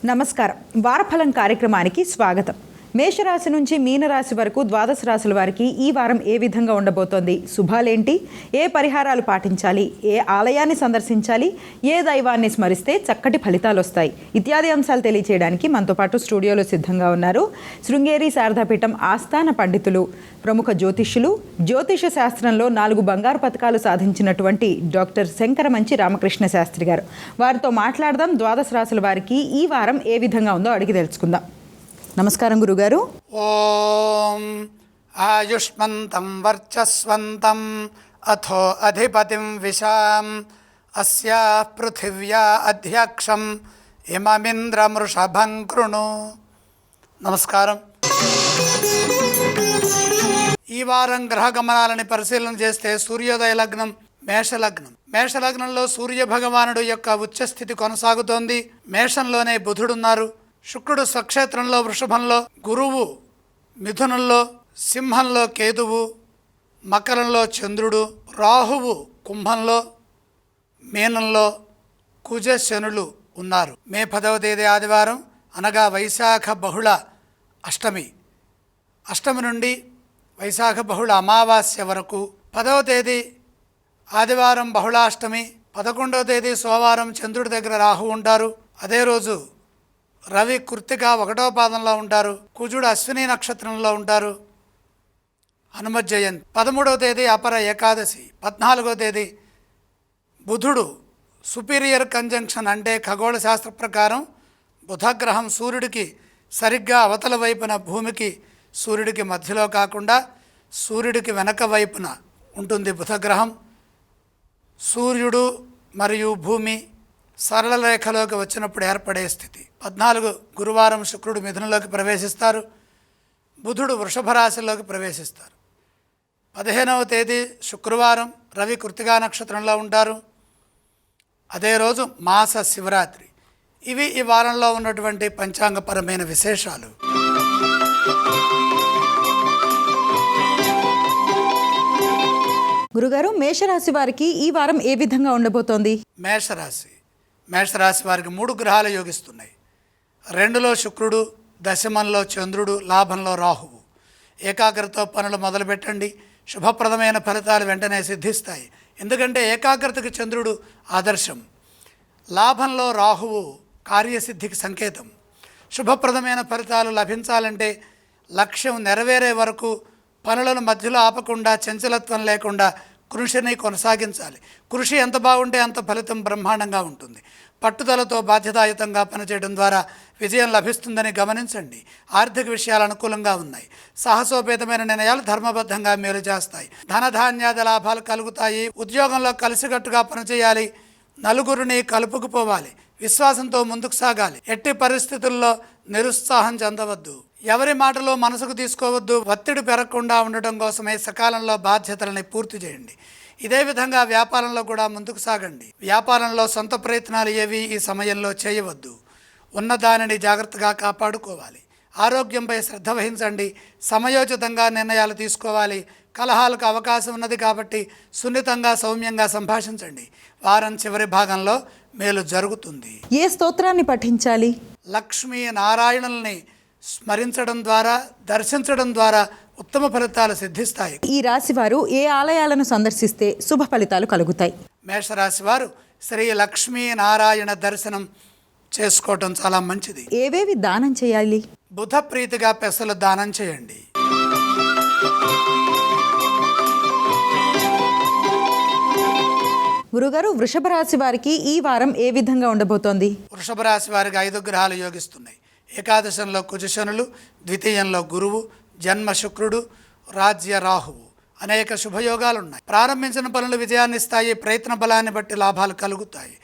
నమస్కారం. వారఫలం కార్యక్రమానికి స్వాగతం. మేషరాశి నుంచి మీనరాశి వరకు ద్వాదశ రాశుల వారికి ఈ వారం ఏ విధంగా ఉండబోతోంది, శుభాలేంటి, ఏ పరిహారాలు పాటించాలి, ఏ ఆలయాన్ని సందర్శించాలి, ఏ దైవాన్ని స్మరిస్తే చక్కటి ఫలితాలు వస్తాయి ఇత్యాది అంశాలు తెలియచేయడానికి మనతో పాటు స్టూడియోలో సిద్ధంగా ఉన్నారు శృంగేరి శారదాపీఠం ఆస్థాన పండితులు, ప్రముఖ జ్యోతిష్యులు, జ్యోతిష శాస్త్రంలో 4 బంగారు పథకాలు సాధించినటువంటి డాక్టర్ శంకరమంచి రామకృష్ణ శాస్త్రి గారు. వారితో మాట్లాడదాం. ద్వాదశ రాశుల వారికి ఈ వారం ఏ విధంగా ఉందో అడిగి తెలుసుకుందాం. నమస్కారం గురుగారు. ఓం ఆయుష్మంతం వర్చస్వంతం అథో అధిపతిం విశాం అస్యా పృథివ్యా అధ్యక్షం ఇమమింద్రమృషభం కృణు. నమస్కారం. ఈ వారం గ్రహ గమనాలని పరిశీలన చేస్తే సూర్యోదయ లగ్నం మేషలగ్నం. మేషలగ్నంలో సూర్య భగవానుడు యొక్క ఉచ్చస్థితి కొనసాగుతోంది. మేషంలోనే బుధుడున్నారు. శుక్రుడు స్వక్షేత్రంలో వృషభంలో, గురువు మిథునంలో, సింహంలో కేతువు, మకరంలో చంద్రుడు, రాహువు కుంభంలో, మీనంలో కుజ శనులు ఉన్నారు. మే 10వ తేదీ ఆదివారం అనగా వైశాఖ బహుళ అష్టమి. అష్టమి నుండి వైశాఖ బహుళ అమావాస్య వరకు 10వ తేదీ ఆదివారం బహుళాష్టమి, 11వ తేదీ సోమవారం చంద్రుడి దగ్గర రాహు ఉంటారు. అదే రోజు రవి కృత్తిక 1వ పాదంలో ఉంటారు. కుజుడు అశ్విని నక్షత్రంలో ఉంటారు. హనుమ జయంతి 13వ తేదీ అపర ఏకాదశి. 14వ తేదీ బుధుడు సుపీరియర్ కంజంక్షన్ అంటే ఖగోళ శాస్త్ర ప్రకారం బుధగ్రహం సూర్యుడికి సరిగ్గా అవతల వైపున, భూమికి సూర్యుడికి మధ్యలో కాకుండా సూర్యుడికి వెనక వైపున ఉంటుంది బుధగ్రహం. సూర్యుడు మరియు భూమి సరళ రేఖలోకి వచ్చినప్పుడు ఏర్పడే స్థితి. 14 గురువారం శుక్రుడు మిథునంలోకి ప్రవేశిస్తారు. బుధుడు వృషభ రాశిలోకి ప్రవేశిస్తారు. 15వ తేదీ శుక్రవారం రవి కృత్తికా నక్షత్రంలో ఉంటారు. అదే రోజు మాస శివరాత్రి. ఇవి ఈ వారంలో ఉన్నటువంటి పంచాంగపరమైన విశేషాలు. గురుగారు, మేషరాశి వారికి ఈ వారం ఏ విధంగా ఉండబోతోంది? మేషరాశి వారికి 3 గ్రహాలు యోగిస్తున్నాయి. 2లో శుక్రుడు, దశమంలో చంద్రుడు, లాభంలో రాహువు. ఏకాగ్రతతో పనులు మొదలుపెట్టండి. శుభప్రదమైన ఫలితాలు వెంటనే సిద్ధిస్తాయి. ఎందుకంటే ఏకాగ్రతకు చంద్రుడు ఆదర్శం. లాభంలో రాహువు కార్యసిద్ధికి సంకేతం. శుభప్రదమైన ఫలితాలు లభించాలంటే లక్ష్యం నెరవేరే వరకు పనులను మధ్యలో ఆపకుండా, చంచలత్వం లేకుండా కృషిని కొనసాగించాలి. కృషి ఎంత బాగుంటే అంత ఫలితం బ్రహ్మాండంగా ఉంటుంది. పట్టుదలతో బాధ్యతాయుతంగా పనిచేయడం ద్వారా విజయం లభిస్తుందని గమనించండి. ఆర్థిక విషయాలు అనుకూలంగా ఉన్నాయి. సాహసోపేతమైన నిర్ణయాలు ధర్మబద్ధంగా మేలు చేస్తాయి. ధనధాన్యాది లాభాలు కలుగుతాయి. ఉద్యోగంలో కలిసికట్టుగా పనిచేయాలి. నలుగురిని కలుపుకుపోవాలి. విశ్వాసంతో ముందుకు సాగాలి. ఎట్టి పరిస్థితుల్లో నిరుత్సాహం చెందవద్దు. ఎవరి మాటలో మనసుకు తీసుకోవద్దు. ఒత్తిడి పెరగకుండా ఉండటం కోసమే సకాలంలో బాధ్యతలని పూర్తి చేయండి. ఇదే విధంగా వ్యాపారంలో కూడా ముందుకు సాగండి. వ్యాపారంలో సొంత ప్రయత్నాలు ఏవి ఈ సమయంలో చేయవద్దు. ఉన్నదానిని జాగ్రత్తగా కాపాడుకోవాలి. ఆరోగ్యంపై శ్రద్ధ వహించండి. సమయోచితంగా నిర్ణయాలు తీసుకోవాలి. కలహాలకు అవకాశం ఉన్నది కాబట్టి సున్నితంగా, సౌమ్యంగా సంభాషించండి. వారం చివరి భాగంలో మేలు జరుగుతుంది. ఏ స్తోత్రాన్ని పఠించాలి? లక్ష్మీ నారాయణుల్ని స్మరించడం ద్వారా, దర్శించడం ద్వారా ఉత్తమ ఫలితాలు సిద్ధిస్తాయి. ఈ రాశి వారు ఏ ఆలయాలను సందర్శిస్తే శుభ ఫలితాలు కలుగుతాయి? మేషరాశి వారు శ్రీ లక్ష్మీ నారాయణ దర్శనం చేసుకోవటం చాలా మంచిది. ఏవేవి దానం చేయాలి? బుధ ప్రీతిగా పెసలు దానం చేయండి. గురుగారు, వృషభ రాశి వారికి ఈ వారం ఏ విధంగా ఉండబోతోంది? వృషభ రాశి వారికి 5 గ్రహాలు యోగిస్తున్నాయి. ఏకాదశంలో కుజశనులు, ద్వితీయంలో గురువు, జన్మ శుక్రుడు, రాజ్య రాహువు. అనేక శుభయోగాలు ఉన్నాయి. ప్రారంభించిన పనులు విజయాన్ని ఇస్తాయి. ప్రయత్న బలాన్ని బట్టి లాభాలు కలుగుతాయి.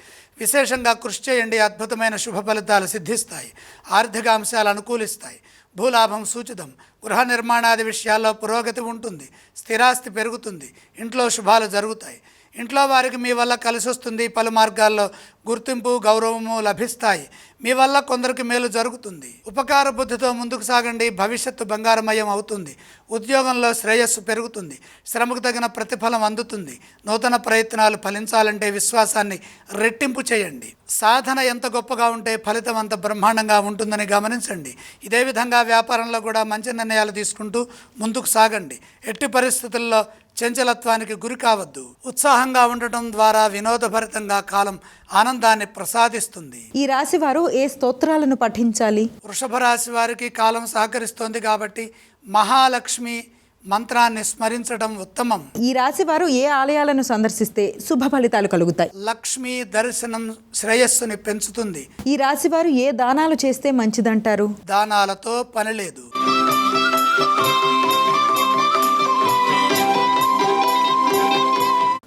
విశేషంగా కృషి చేయండి. అద్భుతమైన శుభ ఫలితాలు సిద్ధిస్తాయి. ఆర్థిక అంశాలు అనుకూలిస్తాయి. భూలాభం సూచితం. గృహ నిర్మాణాది విషయాల్లో పురోగతి ఉంటుంది. స్థిరాస్తి పెరుగుతుంది. ఇంట్లో శుభాలు జరుగుతాయి. ఇంట్లో వారికి మీ వల్ల కలిసి వస్తుంది. పలు మార్గాల్లో గుర్తింపు గౌరవము లభిస్తాయి. మీ వల్ల కొందరికి మేలు జరుగుతుంది. ఉపకార బుద్ధితో ముందుకు సాగండి. భవిష్యత్తు బంగారమయం అవుతుంది. ఉద్యోగంలో శ్రేయస్సు పెరుగుతుంది. శ్రమకు తగిన ప్రతిఫలం అందుతుంది. నూతన ప్రయత్నాలు ఫలించాలంటే విశ్వాసాన్ని రెట్టింపు చేయండి. సాధన ఎంత గొప్పగా ఉంటే ఫలితం అంత బ్రహ్మాండంగా ఉంటుందని గమనించండి. ఇదే విధంగా వ్యాపారంలో కూడా మంచి నిర్ణయాలు తీసుకుంటూ ముందుకు సాగండి. ఎట్టి పరిస్థితుల్లో చంచలత్వానికి గురి కావద్దు. ఉత్సాహంగా ఉండటం ద్వారా వినోదభరితంగా కాలం ఆనందాన్ని ప్రసాదిస్తుంది. ఈ రాశి వారు ఏ స్తోత్రాలను పఠించాలి? వృషభ రాశి వారికి కాలం సహకరిస్తోంది కాబట్టి మహాలక్ష్మి మంత్రాన్ని స్మరించడం ఉత్తమం. ఈ రాశి వారు ఏ ఆలయాలను సందర్శిస్తే శుభ ఫలితాలు కలుగుతాయి? లక్ష్మీ దర్శనం శ్రేయస్సుని పెంచుతుంది. ఈ రాశి వారు ఏ దానాలు చేస్తే మంచిదంటారు? దానాలతో పని లేదు.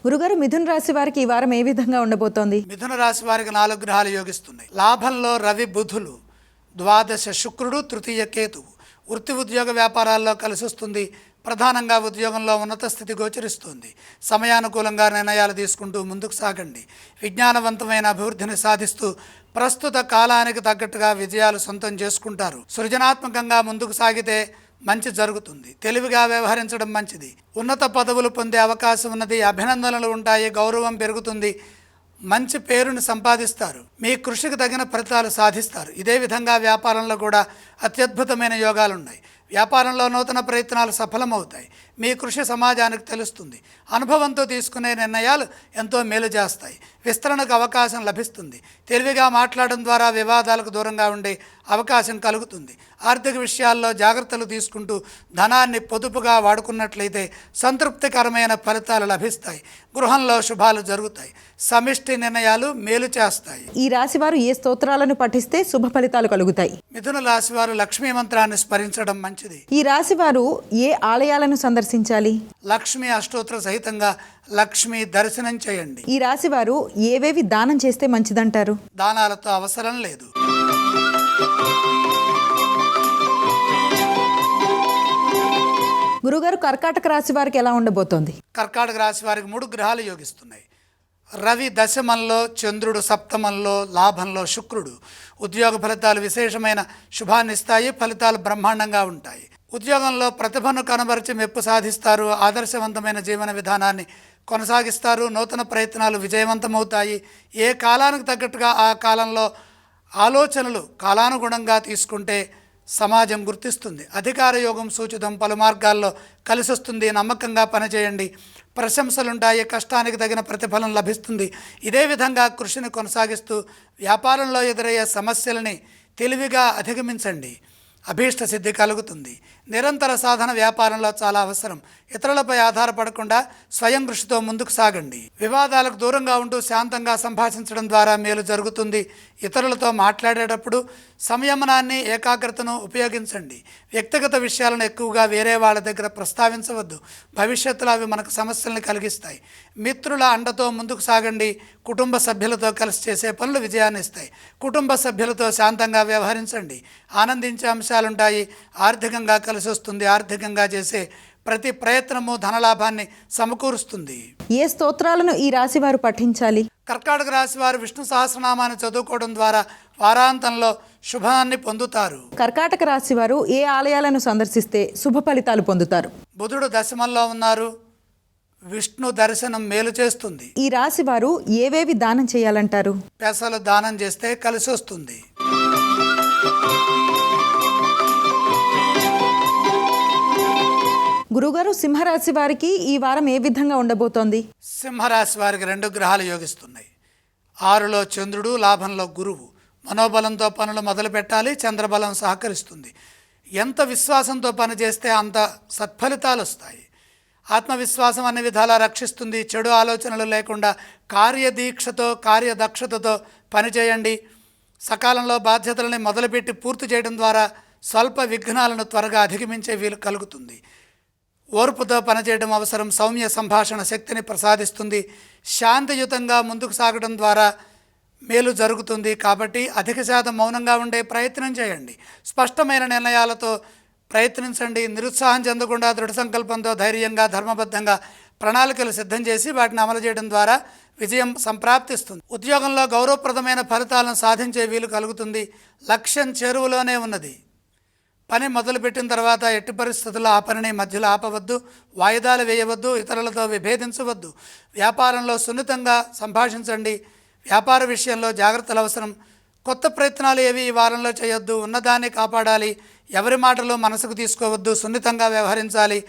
గురుగారు, మిథున రాశి వారికి ఈ వారం ఏ విధంగా ఉండబోతోంది? మిథున రాశి వారికి 4 గ్రహాలు యోగిస్తున్నాయి. లాభంలో రవి బుధులు, ద్వాదశ శుక్రుడు, తృతీయ కేతువు. వృత్తి ఉద్యోగ వ్యాపారాల్లో కలిసి వస్తుంది. ప్రధానంగా ఉద్యోగంలో ఉన్నత స్థితి గోచరిస్తుంది. సమయానుకూలంగా నిర్ణయాలు తీసుకుంటూ ముందుకు సాగండి. విజ్ఞానవంతమైన అభివృద్ధిని సాధిస్తూ ప్రస్తుత కాలానికి తగ్గట్టుగా విజయాలు సొంతం చేసుకుంటారు. సృజనాత్మకంగా ముందుకు సాగితే మంచి జరుగుతుంది. తెలివిగా వ్యవహరించడం మంచిది. ఉన్నత పదవులు పొందే అవకాశం ఉన్నది. అభినందనలు ఉంటాయి. గౌరవం పెరుగుతుంది. మంచి పేరుని సంపాదిస్తారు. మీ కృషికి తగిన ఫలితాలు సాధిస్తారు. ఇదే విధంగా వ్యాపారంలో కూడా అత్యద్భుతమైన యోగాలు ఉన్నాయి. వ్యాపారంలో నూతన ప్రయత్నాలు సఫలమవుతాయి. మీ కృషి సమాజానికి తెలుస్తుంది. అనుభవంతో తీసుకునే నిర్ణయాలు ఎంతో మేలు చేస్తాయి. విస్తరణకు అవకాశం లభిస్తుంది. తెలివిగా మాట్లాడడం ద్వారా వివాదాలకు దూరంగా ఉండే అవకాశం కలుగుతుంది. ఆర్థిక విషయాల్లో జాగ్రత్తలు తీసుకుంటూ ధనాన్ని పొదుపుగా వాడుకున్నట్లయితే సంతృప్తికరమైన ఫలితాలు లభిస్తాయి. గృహంలో శుభాలు జరుగుతాయి. సమిష్టి నిర్ణయాలు మేలు చేస్తాయి. ఈ రాశి వారు ఏ స్తోత్రాలను పఠిస్తే శుభ ఫలితాలు కలుగుతాయి? మిథున రాశి వారు లక్ష్మీ మంత్రాన్ని స్మరించడం మంచిది. ఈ రాశి వారు ఏ ఆలయాలను సందర్శించాలి? లక్ష్మీ అష్టోత్తర సహితంగా లక్ష్మీ దర్శనం చేయండి. ఈ రాశి వారు ఏవేవి దానం చేస్తే మంచిదంటారు? దానాలతో అవసరం లేదు. గురుగారు, కర్కాటక రాశి వారికి ఎలా ఉండబోతోంది? కర్కాటక రాశి వారికి 3 గ్రహాలు యోగిస్తున్నాయి. రవి దశమంలో, చంద్రుడు సప్తమంలో, లాభంలో శుక్రుడు. ఉద్యోగ ఫలితాలు విశేషమైన శుభాన్ని ఇస్తాయి. ఫలితాలు బ్రహ్మాండంగా ఉంటాయి. ఉద్యోగంలో ప్రతిభను కనబరిచి మెప్పు సాధిస్తారు. ఆదర్శవంతమైన జీవన విధానాన్ని కొనసాగిస్తారు. నూతన ప్రయత్నాలు విజయవంతమవుతాయి. ఏ కాలానికి తగ్గట్టుగా ఆ కాలంలో ఆలోచనలు కాలానుగుణంగా తీసుకుంటే సమాజం గుర్తిస్తుంది. అధికార యోగం సూచితం. పలు మార్గాల్లో కలిసి వస్తుంది. నమ్మకంగా పనిచేయండి. ప్రశంసలుంటాయి. కష్టానికి తగిన ప్రతిఫలం లభిస్తుంది. ఇదే విధంగా కృషిని కొనసాగిస్తూ వ్యాపారంలో ఎదురయ్యే సమస్యలని తెలివిగా అధిగమించండి. అభీష్ట సిద్ధి కలుగుతుంది. నిరంతర సాధన వ్యాపారంలో చాలా అవసరం. ఇతరులపై ఆధారపడకుండా స్వయం కృషితో ముందుకు సాగండి. వివాదాలకు దూరంగా ఉంటూ శాంతంగా సంభాషించడం ద్వారా మేలు జరుగుతుంది. ఇతరులతో మాట్లాడేటప్పుడు సంయమనాన్ని, ఏకాగ్రతను ఉపయోగించండి. వ్యక్తిగత విషయాలను ఎక్కువగా వేరే వాళ్ళ దగ్గర ప్రస్తావించవద్దు. భవిష్యత్తులో అవి మనకు సమస్యలను కలిగిస్తాయి. మిత్రుల అండతో ముందుకు సాగండి. కుటుంబ సభ్యులతో కలిసి చేసే పనులు విజయాన్ని ఇస్తాయి. కుటుంబ సభ్యులతో శాంతంగా వ్యవహరించండి. ఆనందించే అంశాలుంటాయి. ఆర్థికంగా కలిసి వస్తుంది. ఆర్థికంగా చేసే ప్రతి ప్రయత్నము ధనలాభాన్ని సమకూరుస్తుంది. ఏ స్తోత్రాలను ఈ రాశి వారు పఠించాలి? కర్కాటక రాశి వారు విష్ణు సహస్రనామాన్ని చదువుకోవడం ద్వారా వారాంతంలో శుభాన్ని పొందుతారు. కర్కాటక రాశి వారు ఏ ఆలయాలను సందర్శిస్తే శుభ ఫలితాలు పొందుతారు? బుధుడు దశమంలో ఉన్నారు. విష్ణు దర్శనం మేలు చేస్తుంది. ఈ రాశి వారు ఏవేవి దానం చేయాలంటారు? పెసలు దానం చేస్తే కలిసి వస్తుంది. గురుగారు, సింహరాశి వారికి ఈ వారం ఏ విధంగా ఉండబోతోంది? సింహరాశి వారికి 2 గ్రహాలు యోగిస్తున్నాయి. 6లో చంద్రుడు, లాభంలో గురువు. మనోబలంతో పనులు మొదలు పెట్టాలి. చంద్రబలం సహకరిస్తుంది. ఎంత విశ్వాసంతో పని చేస్తే అంత సత్ఫలితాలు వస్తాయి. ఆత్మవిశ్వాసం అన్ని విధాలా రక్షిస్తుంది. చెడు ఆలోచనలు లేకుండా కార్యదీక్షతో, కార్యదక్షతతో పనిచేయండి. సకాలంలో బాధ్యతలని మొదలుపెట్టి పూర్తి చేయడం ద్వారా స్వల్ప విఘ్నాలను త్వరగా అధిగమించే వీలు కలుగుతుంది. ఓర్పుతో పనిచేయడం అవసరం. సౌమ్య సంభాషణ శక్తిని ప్రసాదిస్తుంది. శాంతియుతంగా ముందుకు సాగడం ద్వారా మేలు జరుగుతుంది. కాబట్టి అధిక శాతం మౌనంగా ఉండే ప్రయత్నం చేయండి. స్పష్టమైన నిర్ణయాలతో ప్రయత్నించండి. నిరుత్సాహం చెందకుండా దృఢ సంకల్పంతో ధైర్యంగా, ధర్మబద్ధంగా ప్రణాళికలు సిద్ధం చేసి వాటిని అమలు చేయడం ద్వారా విజయం సంప్రాప్తిస్తుంది. ఉద్యోగంలో గౌరవప్రదమైన ఫలితాలను సాధించే వీలు కలుగుతుంది. లక్ష్యం చేరువలోనే ఉన్నది. పని మొదలుపెట్టిన తర్వాత ఎట్టి పరిస్థితుల్లో ఆ పనిని మధ్యలో ఆపవద్దు, వాయిదాలు వేయవద్దు, ఇతరులతో విభేదించవద్దు. వ్యాపారంలో సున్నితంగా సంభాషించండి. వ్యాపార విషయంలో జాగ్రత్తలు అవసరం. కొత్త ప్రయత్నాలు ఏవి ఈ వారంలో చేయొద్దు. ఉన్నదాన్ని కాపాడాలి. ఎవరి మాటలు మనసుకు తీసుకోవద్దు. సున్నితంగా వ్యవహరించాలి.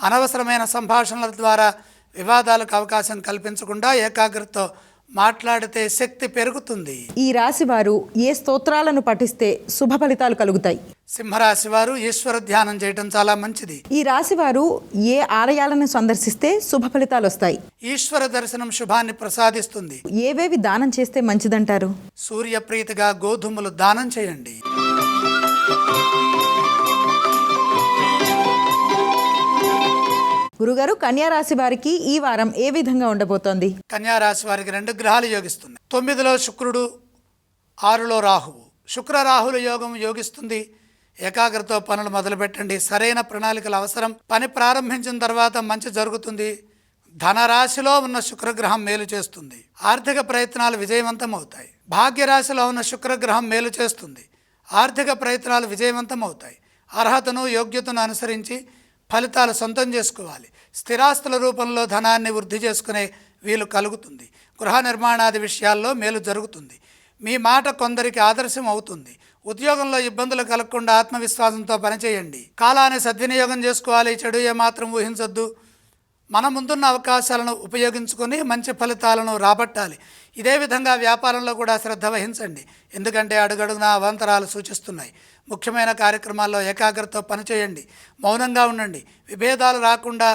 అనవసరమైన సంభాషణల ద్వారా వివాదాలకు అవకాశం కల్పించకుండా ఏకాగ్రతతో మాట్లాడితే శక్తి పెరుగుతుంది. ఈ రాశి వారు ఏ స్తోత్రాలను పఠిస్తే శుభ ఫలితాలు కలుగుతాయి? సింహరాశి వారు ఈశ్వర ధ్యానం చేయటం చాలా మంచిది. ఈ రాశి వారు ఏ ఆలయాలను సందర్శిస్తే శుభ ఫలితాలు వస్తాయి? ఈశ్వర దర్శనం శుభాన్ని ప్రసాదిస్తుంది. ఏవేవి దానం చేస్తే మంచిదంటారు? సూర్యప్రీతిగా గోధుమలు దానం చేయండి. గురుగారు, కన్యా రాశి వారికి ఈ వారం ఏ విధంగా ఉండబోతోంది? కన్యా రాశి వారికి 2 గ్రహాలు యోగిస్తున్నాయి. 9లో శుక్రుడు, 6లో రాహువు. శుక్ర రాహుల యోగం యోగిస్తుంది. ఏకాగ్రతతో పనులు మొదలుపెట్టండి. సరైన ప్రణాళికలు అవసరం. పని ప్రారంభించిన తర్వాత మంచి జరుగుతుంది. ధనరాశిలో ఉన్న శుక్రగ్రహం మేలు చేస్తుంది. ఆర్థిక ప్రయత్నాలు విజయవంతం అవుతాయి. భాగ్యరాశిలో ఉన్న శుక్రగ్రహం మేలు చేస్తుంది. ఆర్థిక ప్రయత్నాలు విజయవంతం అవుతాయి. అర్హతను యోగ్యతను అనుసరించి ఫలితాలు సొంతం చేసుకోవాలి. స్థిరాస్తుల రూపంలో ధనాన్ని వృద్ధి చేసుకునే వీలు కలుగుతుంది. గృహ నిర్మాణాది విషయాల్లో మేలు జరుగుతుంది. మీ మాట కొందరికి ఆదర్శం అవుతుంది. ఉద్యోగంలో ఇబ్బందులు కలగకుండా ఆత్మవిశ్వాసంతో పనిచేయండి. కాలాన్ని సద్వినియోగం చేసుకోవాలి. చెడు ఏమాత్రం ఊహించొద్దు. మన ముందున్న అవకాశాలను ఉపయోగించుకొని మంచి ఫలితాలను రాబట్టాలి. ఇదే విధంగా వ్యాపారంలో కూడా శ్రద్ధ వహించండి. ఎందుకంటే అడుగడుగునా అవాంతరాలు సూచిస్తున్నాయి. ముఖ్యమైన కార్యక్రమాల్లో ఏకాగ్రతతో పనిచేయండి. మౌనంగా ఉండండి. విభేదాలు రాకుండా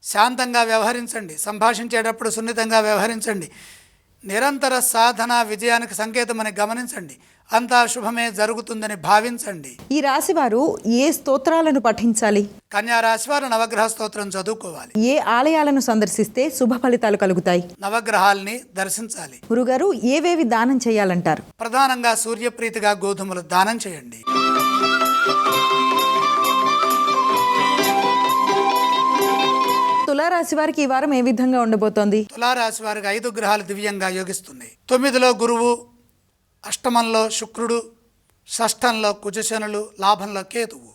శాంతంగా వ్యవహరించండి. సంభాషించేటప్పుడు సున్నితంగా వ్యవహరించండి. నిరంతర సాధన విజయానికి సంకేతమని గమనించండి. అంతా శుభమే జరుగుతుందని భావించండి. ఈ రాశి వారు ఏ స్తోత్రాలను పఠించాలి? కన్యా రాశి వారు నవగ్రహ స్తోత్రం చదువుకోవాలి. ఏ ఆలయాలను సందర్శిస్తే శుభ ఫలితాలు కలుగుతాయి? నవగ్రహాల్ని దర్శించాలి. గురుగారు, ఏవేవి దానం చేయాలంటారు? ప్రధానంగా సూర్యప్రీతిగా గోధుమలు దానం చేయండి. తులారాశి వారికి ఈ వారం ఏ విధంగా ఉండబోతోంది? తులారాశి వారికి 5 గ్రహాలు దివ్యంగా యోగిస్తున్నాయి. 9లో గురువు, అష్టమంలో శుక్రుడు, షష్ఠంలో కుజశనులు, లాభంలో కేతువు.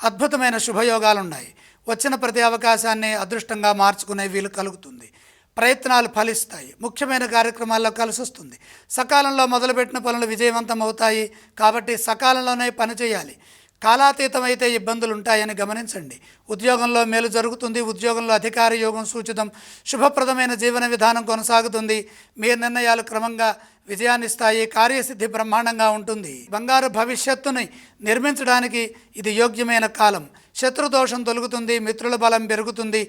అద్భుతమైన శుభయోగాలున్నాయి. వచ్చిన ప్రతి అవకాశాన్ని అదృష్టంగా మార్చుకునే వీలు కలుగుతుంది. ప్రయత్నాలు ఫలిస్తాయి. ముఖ్యమైన కార్యక్రమాల్లో కలిసి వస్తుంది. సకాలంలో మొదలుపెట్టిన పనులు విజయవంతం అవుతాయి. కాబట్టి సకాలంలోనే పని చేయాలి. కాలాతీతమైతే ఇబ్బందులు ఉంటాయని గమనించండి. ఉద్యోగంలో మేలు జరుగుతుంది. ఉద్యోగంలో అధికార యోగం సూచితం. శుభప్రదమైన జీవన విధానం కొనసాగుతుంది. మీ నిర్ణయాలు క్రమంగా విజయాన్నిస్తాయి. కార్యసిద్ధి బ్రహ్మాండంగా ఉంటుంది. బంగారు భవిష్యత్తుని నిర్మించడానికి ఇది యోగ్యమైన కాలం. శత్రుదోషం తొలగుతుంది. మిత్రుల బలం పెరుగుతుంది.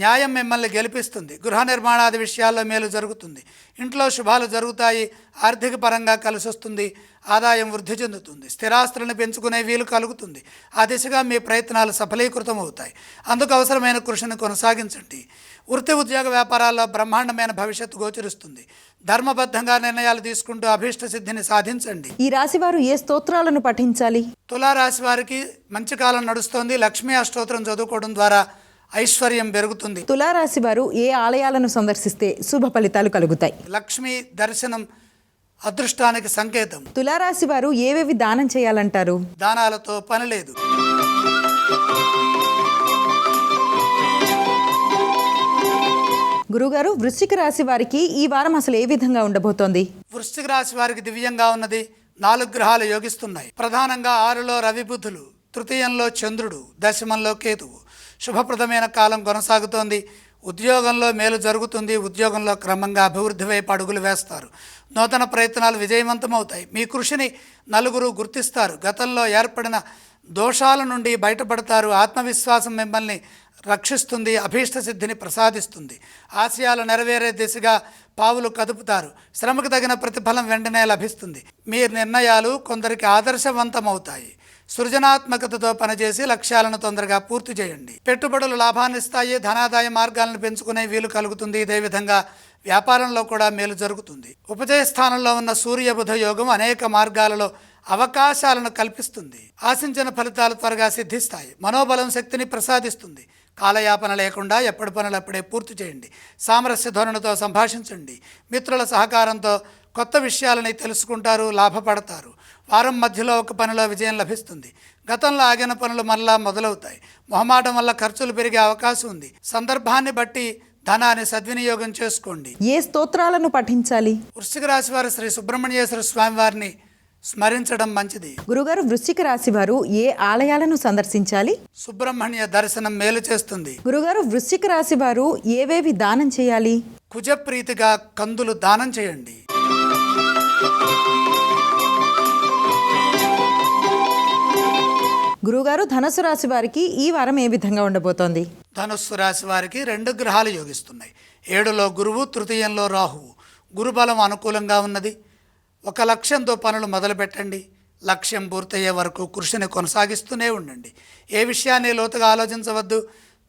న్యాయం మిమ్మల్ని గెలిపిస్తుంది. గృహ నిర్మాణాది విషయాల్లో మేలు జరుగుతుంది. ఇంట్లో శుభాలు జరుగుతాయి. ఆర్థిక పరంగా కలిసి వస్తుంది. ఆదాయం వృద్ధి చెందుతుంది. స్థిరాస్తులను పెంచుకునే వీలు కలుగుతుంది. ఆ దిశగా మీ ప్రయత్నాలు సఫలీకృతం అవుతాయి. అందుకు అవసరమైన కృషిని కొనసాగించండి. వృత్తి ఉద్యోగ వ్యాపారాల్లో బ్రహ్మాండమైన భవిష్యత్తు గోచరిస్తుంది. ధర్మబద్ధంగా నిర్ణయాలు తీసుకుంటూ అభీష్ట సిద్ధిని సాధించండి. ఈ రాశి వారు ఏ స్తోత్రాలను పఠించాలి? తులారాశి వారికి మంచి కాలం నడుస్తోంది. లక్ష్మీ అష్టోత్తరం చదువుకోవడం ద్వారా ఐశ్వర్యం పెరుగుతుంది. తులారాశి వారు ఏ ఆలయాలను సందర్శిస్తే శుభ ఫలితాలు కలుగుతాయి? లక్ష్మీ దర్శనం అదృష్టానికి సంకేతం. తులారాశి వారు ఏవేవి దానం చేయాలంటారు? దానాలతో పని లేదు. గురుగారు, వృశ్చిక రాశి వారికి ఈ వారం అసలు ఏ విధంగా ఉండబోతోంది? వృశ్చిక రాశి వారికి దివ్యంగా ఉన్నది. 4 గ్రహాలు యోగిస్తున్నాయి. ప్రధానంగా 6లో రవి బుధులు, తృతీయంలో చంద్రుడు, దశమంలో కేతువు. శుభప్రదమైన కాలం కొనసాగుతోంది. ఉద్యోగంలో మేలు జరుగుతుంది. ఉద్యోగంలో క్రమంగా అభివృద్ధి వైపు అడుగులు వేస్తారు. నూతన ప్రయత్నాలు విజయవంతమవుతాయి. మీ కృషిని నలుగురు గుర్తిస్తారు. గతంలో ఏర్పడిన దోషాల నుండి బయటపడతారు. ఆత్మవిశ్వాసం మిమ్మల్ని రక్షిస్తుంది. అభీష్ట సిద్ధిని ప్రసాదిస్తుంది. ఆశయాలు నెరవేరే దిశగా పావులు కదుపుతారు. శ్రమకు తగిన ప్రతిఫలం వెంటనే లభిస్తుంది. మీ నిర్ణయాలు కొందరికి ఆదర్శవంతమవుతాయి. సృజనాత్మకతతో పనిచేసి లక్ష్యాలను తొందరగా పూర్తి చేయండి. పెట్టుబడులు లాభాన్నిస్తాయి. ధనాదాయ మార్గాలను పెంచుకునే వీలు కలుగుతుంది. ఇదేవిధంగా వ్యాపారంలో కూడా మేలు జరుగుతుంది. ఉపజయ స్థానంలో ఉన్న సూర్య బుధ యోగం అనేక మార్గాలలో అవకాశాలను కల్పిస్తుంది. ఆశించిన ఫలితాలు త్వరగా సిద్ధిస్తాయి. మనోబలం శక్తిని ప్రసాదిస్తుంది. కాలయాపన లేకుండా ఎప్పటి పనులు అప్పుడే పూర్తి చేయండి. సామరస్య ధోరణితో సంభాషించండి. మిత్రుల సహకారంతో కొత్త విషయాలని తెలుసుకుంటారు, లాభపడతారు. వారం మధ్యలో ఒక పనిలో విజయం లభిస్తుంది. గతంలో ఆగిన పనులు మళ్ళా మొదలవుతాయి. మొహమాటం వల్ల ఖర్చులు పెరిగే అవకాశం ఉంది. సందర్భాన్ని బట్టి ధనాన్ని సద్వినియోగం చేసుకోండి. ఏ స్తోత్రాలను పఠించాలి? వృశ్చిక రాశి వారు శ్రీ సుబ్రహ్మణ్యేశ్వర స్వామి వారిని స్మరించడం మంచిది. గురుగారు, వృశ్చిక రాశి వారు ఏ ఆలయాలను సందర్శించాలి? సుబ్రహ్మణ్య దర్శనం మేలు చేస్తుంది. గురుగారు, వృశ్చిక రాశి వారు ఏవేవి దానం చేయాలి? కుజప్రీతిగా కందులు దానం చేయండి. గురుగారు, ధనుసు రాశి వారికి ఈ వారం ఏ విధంగా ఉండబోతోంది? ధనుస్సు రాశి వారికి 2 గ్రహాలు యోగిస్తున్నాయి. 7లో గురువు, తృతీయంలో రాహువు. గురుబలం అనుకూలంగా ఉన్నది. ఒక లక్ష్యంతో పనులు మొదలుపెట్టండి. లక్ష్యం పూర్తయ్యే వరకు కృషిని కొనసాగిస్తూనే ఉండండి. ఏ విషయాన్ని లోతుగా ఆలోచించవద్దు.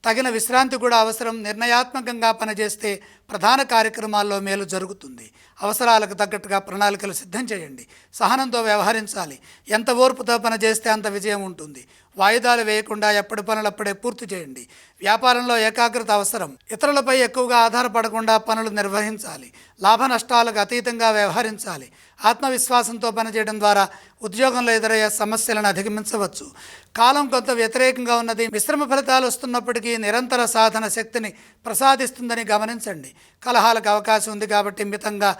తగిన విశ్రాంతి కూడా అవసరం. నిర్ణయాత్మకంగా పనిచేస్తే ప్రధాన కార్యక్రమాల్లో మేలు జరుగుతుంది. అవసరాలకు తగ్గట్టుగా ప్రణాళికలు సిద్ధం చేయండి. సహనంతో వ్యవహరించాలి. ఎంత ఓర్పుతో పనిచేస్తే అంత విజయం ఉంటుంది. వాయిదాలు వేయకుండా ఎప్పటి పనులప్పుడే పూర్తి చేయండి. వ్యాపారంలో ఏకాగ్రత అవసరం. ఇతరులపై ఎక్కువగా ఆధారపడకుండా పనులు నిర్వహించాలి. లాభ నష్టాలకు అతీతంగా వ్యవహరించాలి. ఆత్మవిశ్వాసంతో పనిచేయడం ద్వారా ఉద్యోగంలో ఎదురయ్యే సమస్యలను అధిగమించవచ్చు. కాలం కొంత వ్యతిరేకంగా ఉన్నది. మిశ్రమ ఫలితాలు వస్తున్నప్పటికీ నిరంతర సాధన శక్తిని ప్రసాదిస్తుందని గమనించండి. కలహాలకు అవకాశం ఉంది కాబట్టి మితంగా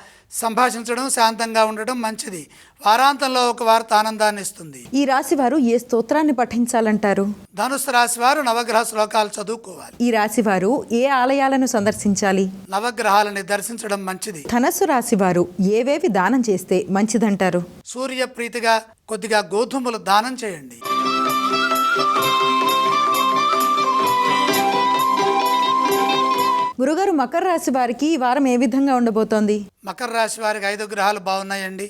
సంభాషించడం, శాంతంగా ఉండడం మంచిది. వారాంతంలో ఒక వార్త ఆనందాన్ని ఇస్తుంది. ఈ రాశి వారు ఏ స్తోత్రాన్ని పఠించాలంటారు? ధనుసు రాశి వారు నవగ్రహ శ్లోకాలు చదువుకోవాలి. ఈ రాశి వారు ఏ ఆలయాలను సందర్శించాలి? నవగ్రహాలని దర్శించడం మంచిది. ధనస్సు రాశి వారు ఏవేవి దానం చేస్తే మంచిదంటారు? సూర్య ప్రీతిగా కొద్దిగా గోధుమలు దానం చేయండి. గురుగారు, మకర రాశి వారికి ఈ వారం ఏ విధంగా ఉండబోతోంది? మకర రాశి వారికి 5 గ్రహాలు బాగున్నాయండి.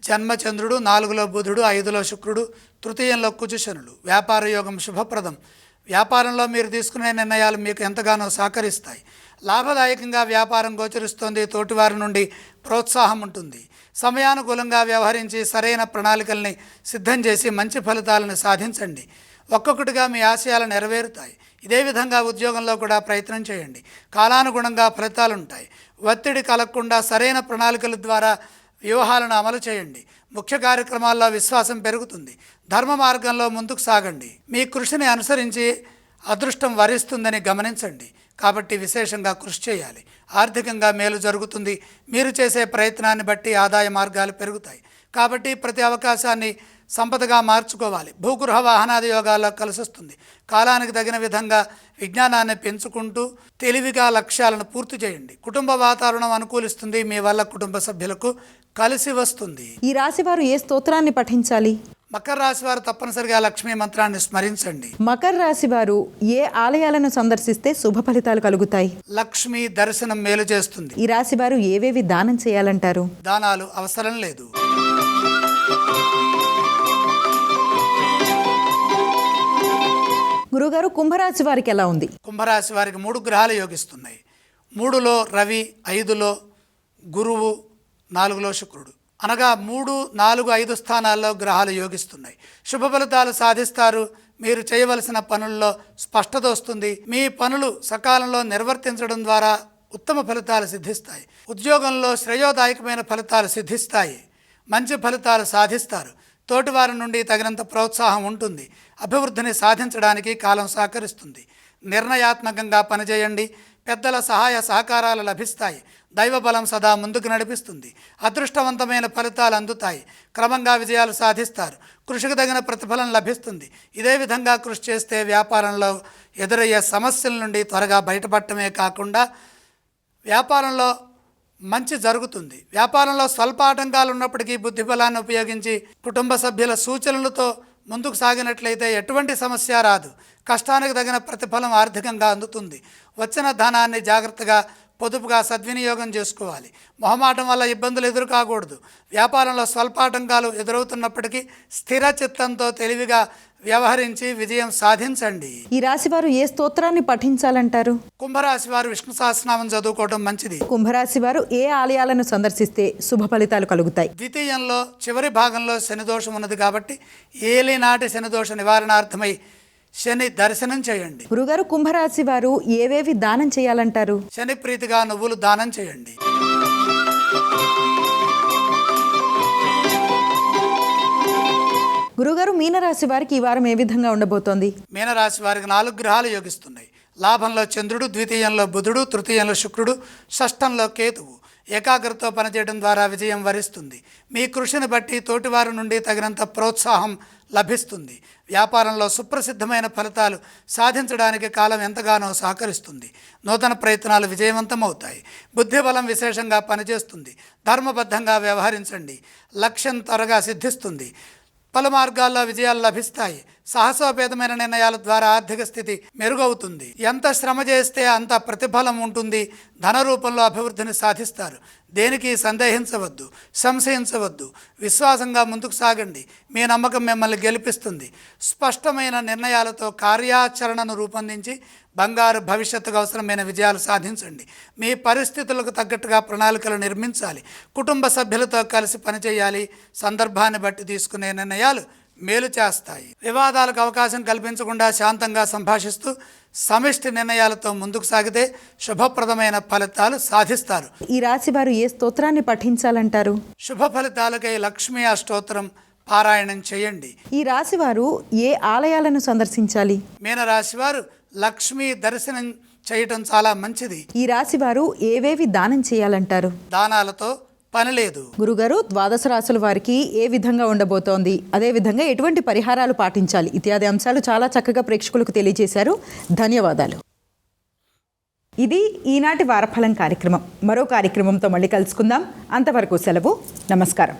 జన్మచంద్రుడు, 4లో బుధుడు, 5లో శుక్రుడు, తృతీయంలో కుజశనులు. వ్యాపార యోగం శుభప్రదం. వ్యాపారంలో మీరు తీసుకునే నిర్ణయాలు మీకు ఎంతగానో సహకరిస్తాయి. లాభదాయకంగా వ్యాపారం గోచరిస్తోంది. తోటివారి నుండి ప్రోత్సాహం ఉంటుంది. సమయానుకూలంగా వ్యవహరించి సరైన ప్రణాళికల్ని సిద్ధం చేసి మంచి ఫలితాలను సాధించండి. ఒక్కొక్కటిగా మీ ఆశయాలు నెరవేరుతాయి. ఇదే విధంగా ఉద్యోగంలో కూడా ప్రయత్నం చేయండి. కాలానుగుణంగా ఫలితాలుంటాయి. ఒత్తిడి కలగకుండా సరైన ప్రణాళికల ద్వారా వ్యూహాలను అమలు చేయండి. ముఖ్య కార్యక్రమాల్లో విశ్వాసం పెరుగుతుంది. ధర్మ మార్గంలో ముందుకు సాగండి. మీ కృషిని అనుసరించి అదృష్టం వరిస్తుందని గమనించండి. కాబట్టి విశేషంగా కృషి చేయాలి. ఆర్థికంగా మేలు జరుగుతుంది. మీరు చేసే ప్రయత్నాన్ని బట్టి ఆదాయ మార్గాలు పెరుగుతాయి. కాబట్టి ప్రతి అవకాశాన్ని సంపదగా మార్చుకోవాలి. భూగృహ వాహనాది యోగాల్లో కలిసొస్తుంది. కాలానికి తగిన విధంగా విజ్ఞానాన్ని పెంచుకుంటూ తెలివిగా లక్ష్యాలను పూర్తి చేయండి. కుటుంబ వాతావరణం అనుకూలిస్తుంది. మీ వల్ల కుటుంబ సభ్యులకు కలిసి వస్తుంది. ఈ రాశి వారు ఏ స్తోత్రాన్ని పఠించాలి? మకర రాశి వారు తప్పనిసరిగా లక్ష్మీ మంత్రాన్ని స్మరించండి. మకర రాశి వారు ఏ ఆలయాలను సందర్శిస్తే శుభ ఫలితాలు కలుగుతాయి? లక్ష్మీ దర్శనం మేలు చేస్తుంది. ఈ రాశి వారు ఏవేవి దానం చేయాలంటారు? దానాలు అవసరం లేదు. గురుగారు, కుంభరాశి వారికి ఎలా ఉంది? కుంభరాశి వారికి 3 గ్రహాలు యోగిస్తున్నాయి. 3లో రవి, 5లో గురువు, 4లో శుక్రుడు. అనగా 3, 4, 5 స్థానాల్లో గ్రహాలు యోగిస్తున్నాయి. శుభ ఫలితాలు సాధిస్తారు. మీరు చేయవలసిన పనుల్లో స్పష్టత వస్తుంది. మీ పనులు సకాలంలో నిర్వర్తించడం ద్వారా ఉత్తమ ఫలితాలు సిద్ధిస్తాయి. ఉద్యోగంలో శ్రేయోదాయకమైన ఫలితాలు సిద్ధిస్తాయి. మంచి ఫలితాలు సాధిస్తారు. తోటివారి నుండి తగినంత ప్రోత్సాహం ఉంటుంది. అభివృద్ధిని సాధించడానికి కాలం సహకరిస్తుంది. నిర్ణయాత్మకంగా పనిచేయండి. పెద్దల సహాయ సహకారాలు లభిస్తాయి. దైవబలం సదా ముందుకు నడిపిస్తుంది. అదృష్టవంతమైన ఫలితాలు అందుతాయి. క్రమంగా విజయాలు సాధిస్తారు. కృషికి తగిన ప్రతిఫలం లభిస్తుంది. ఇదే విధంగా కృషి చేస్తే వ్యాపారంలో ఎదురయ్యే సమస్యల నుండి త్వరగా బయటపడటమే కాకుండా వ్యాపారంలో మంచి జరుగుతుంది. వ్యాపారంలో స్వల్ప ఆటంకాలు ఉన్నప్పటికీ బుద్ధిబలాన్ని ఉపయోగించి కుటుంబ సభ్యుల సూచనలతో ముందుకు సాగినట్లయితే ఎటువంటి సమస్య రాదు. కష్టానికి తగిన ప్రతిఫలం ఆర్థికంగా అందుతుంది. వచ్చిన ధనాన్ని జాగ్రత్తగా పొదుపుగా సద్వినియోగం చేసుకోవాలి. మొహమాటం వల్ల ఇబ్బందులు ఎదురుకాకూడదు. వ్యాపారంలో స్వల్పాటంకాలు ఎదురవుతున్నప్పటికీ స్థిర చిత్తంతో తెలివిగా వ్యవహరించి విజయం సాధించండి. ఈ రాశి వారు ఏ స్తోత్రాన్ని పఠించాలంటారు? కుంభరాశి వారు విష్ణు సహస్రనామం చదువుకోవడం మంచిది. కుంభరాశి వారు ఏ ఆలయాలను సందర్శిస్తే శుభ ఫలితాలు కలుగుతాయి? ద్వితీయంలో చివరి భాగంలో శనిదోషం ఉన్నది కాబట్టి ఏలినాటి శనిదోష నివారణార్థమై శని దర్శనం చేయండి. గురుగారు, కుంభరాశి వారు ఏవేవి దానం చేయాలంటారు? శని ప్రీతిగా నువ్వులు దానం చేయండి. గురుగారు, మీనరాశి వారికి ఈ వారం ఏ విధంగా ఉండబోతోంది? మీనరాశి వారికి 4 గ్రహాలు యోగిస్తున్నాయి. లాభంలో చంద్రుడు, ద్వితీయంలో బుధుడు, తృతీయంలో శుక్రుడు, షష్టంలో కేతువు. ఏకాగ్రతతో పనిచేయడం ద్వారా విజయం వరిస్తుంది. మీ కృషిని బట్టి తోటివారి నుండి తగినంత ప్రోత్సాహం లభిస్తుంది. వ్యాపారంలో సుప్రసిద్ధమైన ఫలితాలు సాధించడానికి కాలం ఎంతగానో సహకరిస్తుంది. నూతన ప్రయత్నాలు విజయవంతమవుతాయి. బుద్ధిబలం విశేషంగా పనిచేస్తుంది. ధర్మబద్ధంగా వ్యవహరించండి. లక్ష్యం త్వరగా సిద్ధిస్తుంది. పలు మార్గాల్లో విజయాలు లభిస్తాయి. సాహసోపేతమైన నిర్ణయాల ద్వారా ఆర్థిక స్థితి మెరుగవుతుంది. ఎంత శ్రమ చేస్తే అంత ప్రతిఫలం ఉంటుంది. ధన రూపంలో అభివృద్ధిని సాధిస్తారు. దేనికి సందేహించవద్దు, సంశయించవద్దు. విశ్వాసంగా ముందుకు సాగండి. మీ నమ్మకం మిమ్మల్ని గెలిపిస్తుంది. స్పష్టమైన నిర్ణయాలతో కార్యాచరణను రూపొందించి బంగారు భవిష్యత్తుకు అవసరమైన విజయాలు సాధించండి. మీ పరిస్థితులకు తగ్గట్టుగా ప్రణాళికలు నిర్మించాలి. కుటుంబ సభ్యులతో కలిసి పనిచేయాలి. సందర్భాన్ని బట్టి తీసుకునే నిర్ణయాలు మేలు చేస్తాయి. వివాదాలకు అవకాశం కల్పించకుండా శాంతంగా సంభాషిస్తూ సమిష్టి నిర్ణయాలతో ముందుకు సాగితే శుభప్రదమైన ఫలితాలు సాధిస్తారు. ఈ రాశి వారు ఏ స్తోత్రాన్ని పఠించాలంటారు? శుభ ఫలితాలకై లక్ష్మీ అష్టోత్తరం పారాయణం చేయండి. ఈ రాశి వారు ఏ ఆలయాలను సందర్శించాలి? మీనరాశి వారు లక్ష్మీ దర్శనం చేయటం చాలా మంచిది. ఈ రాశి వారు ఏవేవి దానం చేయాలంటారు? దానాలతో పని లేదు. గురుగారు, ద్వాదశ రాశుల వారికి ఏ విధంగా ఉండబోతోంది, అదేవిధంగా ఎటువంటి పరిహారాలు పాటించాలి ఇత్యాది అంశాలు చాలా చక్కగా ప్రేక్షకులకు తెలియజేశారు. ధన్యవాదాలు. ఇది ఈనాటి వారఫలం కార్యక్రమం. మరో కార్యక్రమంతో మళ్ళీ కలుసుకుందాం. అంతవరకు సెలవు. నమస్కారం.